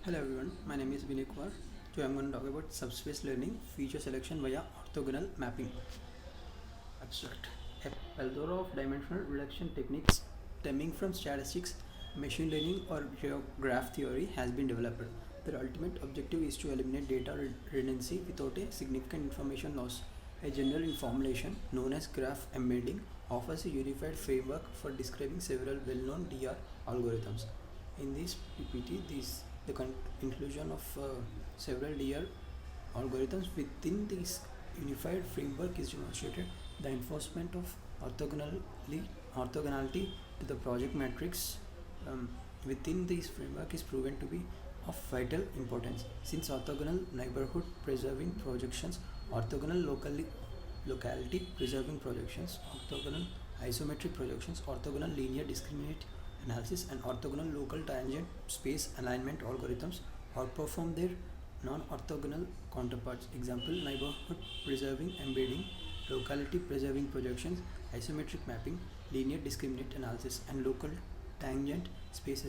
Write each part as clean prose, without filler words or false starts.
Hello everyone, my name is Vinay Kumar. Today I'm going to talk about subspace learning, feature selection via orthogonal mapping. Abstract. A plethora of dimensional reduction techniques stemming from statistics, machine learning, or graph theory has been developed. Their ultimate objective is to eliminate data redundancy without a significant information loss. A general formulation known as graph embedding offers a unified framework for describing several well-known DR algorithms. In this PPT, the inclusion of several DR algorithms within this unified framework is demonstrated. The enforcement of orthogonality to the project matrix within this framework is proven to be of vital importance, since orthogonal neighborhood preserving projections, orthogonal locality preserving projections, orthogonal isometric projections, orthogonal linear discriminant analysis, and orthogonal local tangent space alignment algorithms outperform their non-orthogonal counterparts. Example: neighborhood preserving embedding, locality preserving projections, isometric mapping, linear discriminant analysis, and local tangent space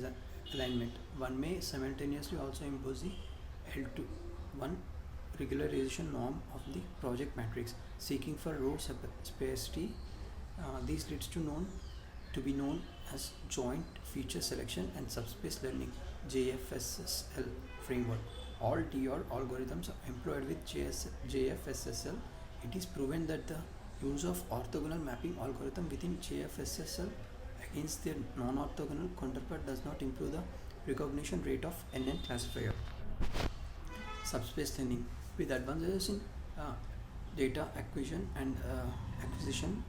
alignment. One may simultaneously also impose the L1 regularization norm of the project matrix, seeking for row sparsity. This leads to be known as joint feature selection and subspace learning (JFSSL) framework. All DR algorithms are employed with JFSSL. It is proven that the use of orthogonal mapping algorithm within JFSSL against their non-orthogonal counterpart does not improve the recognition rate of NN classifier. Subspace learning. With advances in data acquisition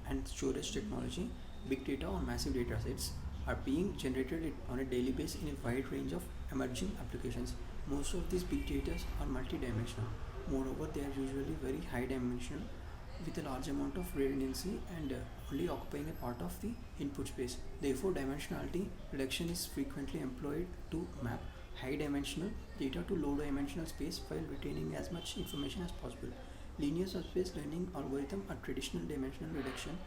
and storage technology, big data or massive data sets are being generated on a daily basis in a wide range of emerging applications. Most of these big data are multidimensional. Moreover, they are usually very high dimensional with a large amount of redundancy and only occupying a part of the input space. Therefore, dimensionality reduction is frequently employed to map high dimensional data to low dimensional space while retaining as much information as possible. Linear subspace learning algorithm are traditional dimensional reduction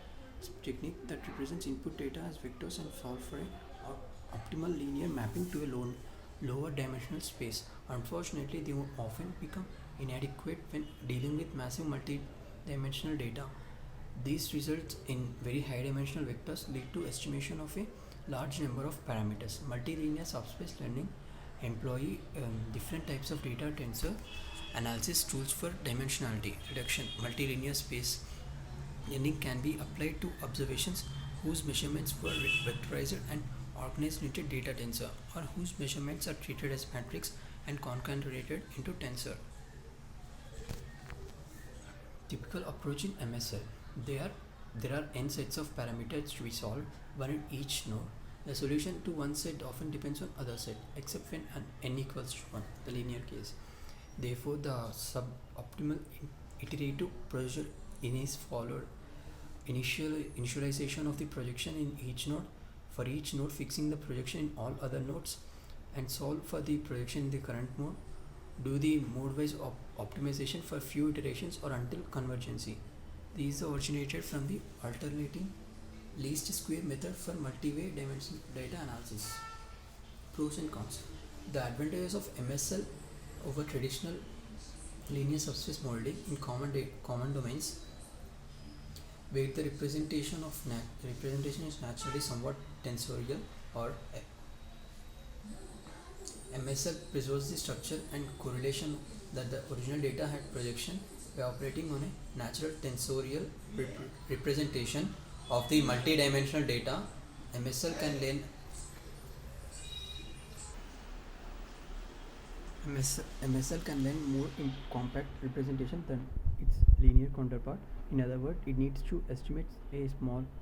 technique that represents input data as vectors and solve for a optimal linear mapping to a lower dimensional space. Unfortunately, they often become inadequate when dealing with massive multi-dimensional data. These results in very high dimensional vectors lead to estimation of a large number of parameters. Multilinear subspace learning employ different types of data tensor analysis tools for dimensionality reduction. Multilinear space learning can be applied to observations whose measurements were vectorized and organized into data tensor, or whose measurements are treated as matrix and concatenated into tensor. Typical approach in MSL. There are n sets of parameters to be solved, one in each node. The solution to one set often depends on other set, except when n equals to 1, the linear case. Therefore, the suboptimal iterative procedure is followed. Initialization of the projection in each node, for each node fixing the projection in all other nodes, and solve for the projection in the current mode. Do the mode-wise optimization for few iterations or until convergency. These originated from the alternating least square method for multi-way dimensional data analysis. Pros and cons. The advantages of MSL over traditional linear subspace modeling in common domains, where the representation is naturally somewhat tensorial, or MSL preserves the structure and correlation that the original data had projection by operating on a natural tensorial representation of the multidimensional data. MSL can learn more in compact representation than its linear counterpart. In other words, it needs to estimate a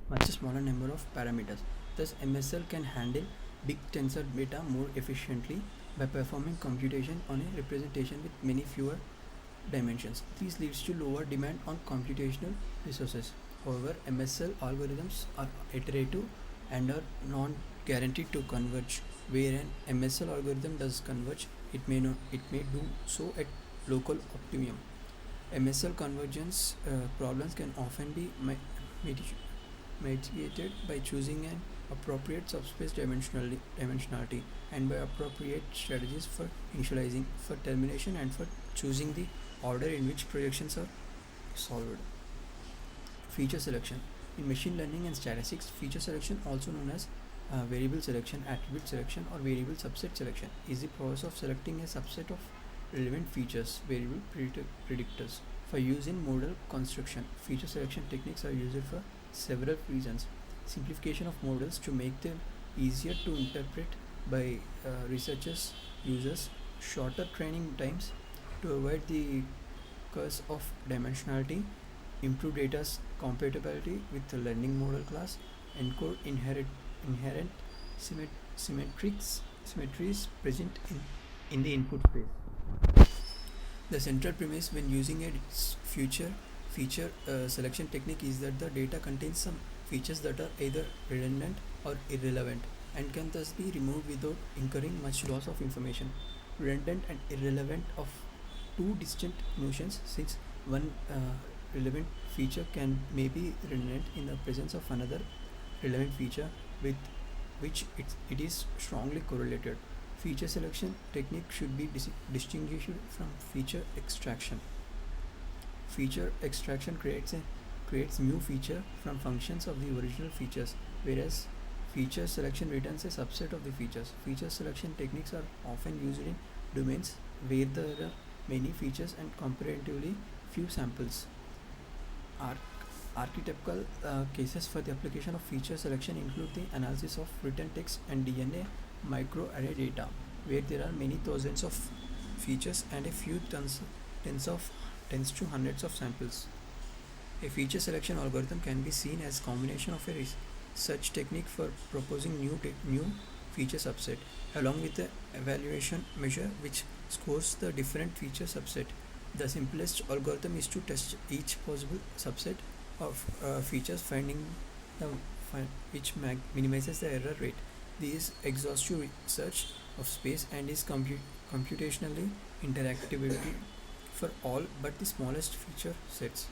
much smaller number of parameters. Thus, MSL can handle big tensor data more efficiently by performing computation on a representation with many fewer dimensions. This leads to lower demand on computational resources. However, MSL algorithms are iterative and are non-guaranteed to converge. Where an MSL algorithm does converge, it may do so at local optimum. MSL convergence problems can often be mitigated by choosing an appropriate subspace dimensionality, and by appropriate strategies for initializing, for termination, and for choosing the order in which projections are solved. Feature selection. In machine learning and statistics, feature selection, also known as variable selection, attribute selection, or variable subset selection, is the process of selecting a subset of relevant features, variable predictors, for use in model construction. Feature selection techniques are used for several reasons. Simplification of models to make them easier to interpret by researchers, users, shorter training times to avoid the curse of dimensionality, improve data's compatibility with the learning model class, encode inherent symmetries present in the input space. The central premise when using a feature selection technique is that the data contains some features that are either redundant or irrelevant and can thus be removed without incurring much loss of information. Redundant and irrelevant of two distinct notions, since one relevant feature may be redundant in the presence of another relevant feature with which it is strongly correlated. Feature selection technique should be distinguished from feature extraction. Feature extraction creates new feature from functions of the original features, whereas feature selection returns a subset of the features. Feature selection techniques are often used in domains where there are many features and comparatively few samples. Archetypical cases for the application of feature selection include the analysis of written text and DNA microarray data, where there are many thousands of features and a few tens to hundreds of samples. A feature selection algorithm can be seen as a combination of a search technique for proposing new feature subset, along with the evaluation measure which scores the different feature subset. The simplest algorithm is to test each possible subset of features, finding which minimizes the error rate. This exhaustive search of space and is computationally interactivity for all but the smallest feature sets.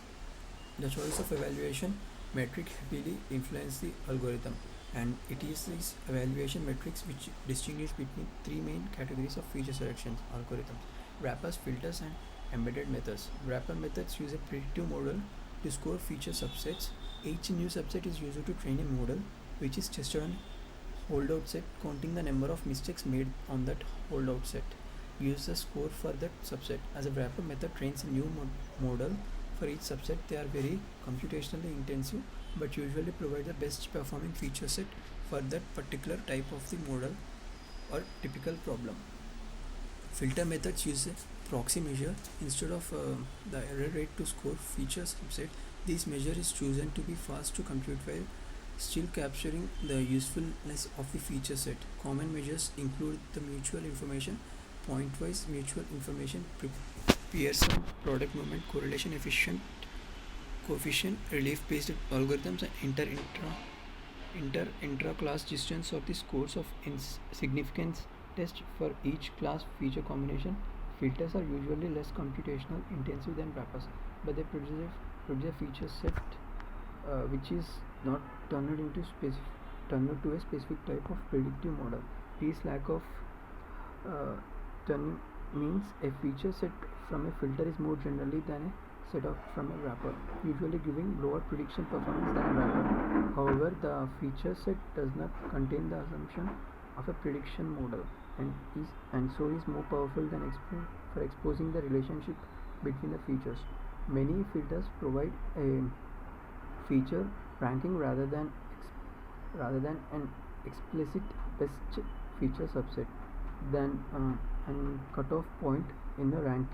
The choice of evaluation metric heavily influences the algorithm, and it is these evaluation metrics which distinguish between three main categories of feature selection algorithms: wrappers, filters, and embedded methods. Wrapper methods use a predictive model to score feature subsets. Each new subset is used to train a model which is tested on holdout set, counting the number of mistakes made on that holdout set. Use the score for that subset. As a wrapper method trains a new model for each subset, they are very computationally intensive but usually provide the best performing feature set for that particular type of the model or typical problem. Filter methods use a proxy measure instead of the error rate to score feature subset. This measure is chosen to be fast to compute while still capturing the usefulness of the feature set. Common measures include the mutual information, pointwise mutual information, Pearson product movement, correlation coefficient, relief based algorithms, and intra class distance of the scores of significance test for each class feature combination. Filters are usually less computational intensive than wrappers, but they produce a feature set which is not turned to a specific type of predictive model. This lack of turning means a feature set from a filter is more generally than a set from a wrapper, usually giving lower prediction performance than a wrapper. However, the feature set does not contain the assumption of a prediction model and so is more powerful than for exposing the relationship between the features. Many filters provide a feature ranking rather than an explicit best feature subset. Then and cutoff point in the rank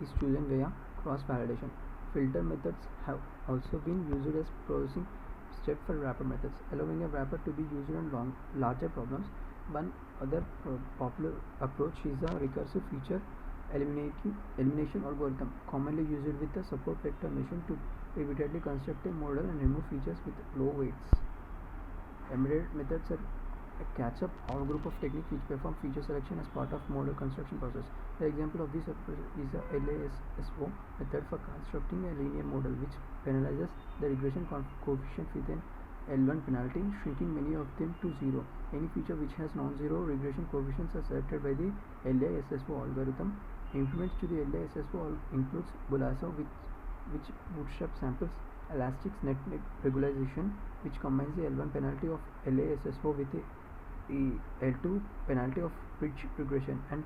is chosen via cross validation. Filter methods have also been used as processing step for wrapper methods, allowing a wrapper to be used on larger problems. One other popular approach is the recursive feature elimination algorithm, commonly used with the support vector machine to repeatedly construct a model and remove features with low weights. Embedded methods are a catch-up or group of techniques which perform feature selection as part of model construction process. The example of this approach is the LASSO method for constructing a linear model, which penalizes the regression coefficient with an L1 penalty, shrinking many of them to zero. Any feature which has non-zero regression coefficients are selected by the LASSO algorithm. Implements to the LASSO includes BOLASO, which bootstrap samples, elastics net regularization, which combines the L1 penalty of LASSO with the L2 penalty of bridge regression, and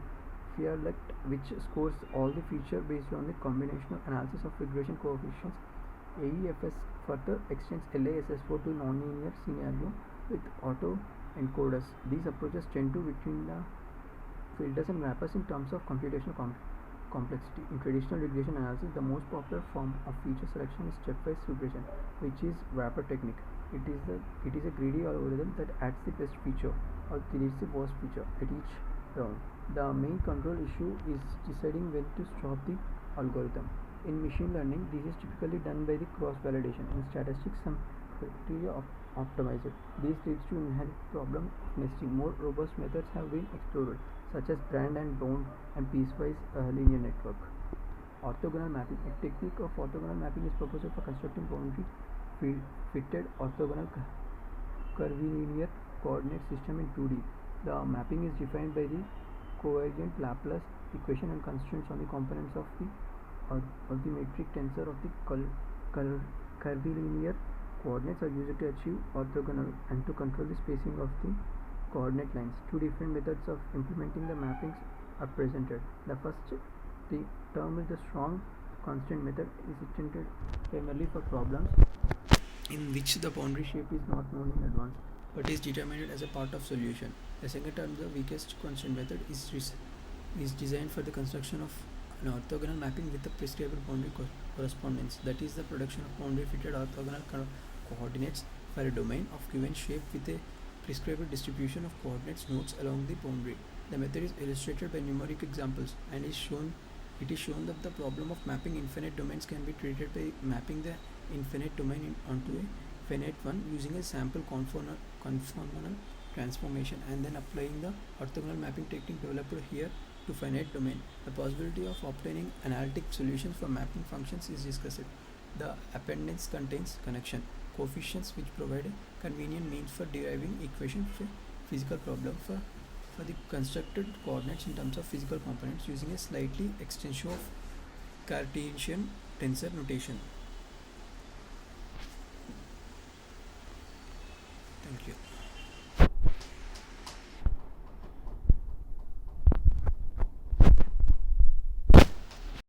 FEARLECT, which scores all the feature based on the combinational analysis of regression coefficients. AEFS further extends LASSO to nonlinear scenario with auto encoders. These approaches tend to between the filters and wrappers in terms of computational complexity. In traditional regression analysis, the most popular form of feature selection is stepwise regression, which is wrapper technique. It is a greedy algorithm that adds the best feature or deletes the worst feature at each round. The main control issue is deciding when to stop the algorithm. In machine learning, this is typically done by the cross-validation. In statistics, some criteria optimized. This leads to inherent problem of nesting. More robust methods have been explored, such as brand and bound and piecewise linear network. Orthogonal mapping. A technique of orthogonal mapping is proposed for constructing boundary fitted orthogonal curvilinear coordinate system in 2D. The mapping is defined by the covariant Laplace equation and constraints on the components of the metric tensor of the curvilinear coordinates are used to achieve orthogonal and to control the spacing of the coordinate lines. Two different methods of implementing the mappings are presented. The first, the term is the strong constant method, is intended primarily for problems in which the boundary shape is not known in advance but is determined as a part of solution. The second term, the weakest constant method, is designed for the construction of an orthogonal mapping with a prescribed boundary correspondence, that is the production of boundary fitted orthogonal coordinates for a domain of given shape with a prescribed distribution of coordinates nodes along the boundary. The method is illustrated by numeric examples and it is shown that the problem of mapping infinite domains can be treated by mapping the infinite domain onto a finite one using a sample conformal transformation and then applying the orthogonal mapping technique developed here to finite domain. The possibility of obtaining analytic solutions for mapping functions is discussed. The appendix contains connection coefficients which provide a convenient means for deriving equation for physical problem for the constructed coordinates in terms of physical components using a slightly extension of Cartesian tensor notation. Thank you.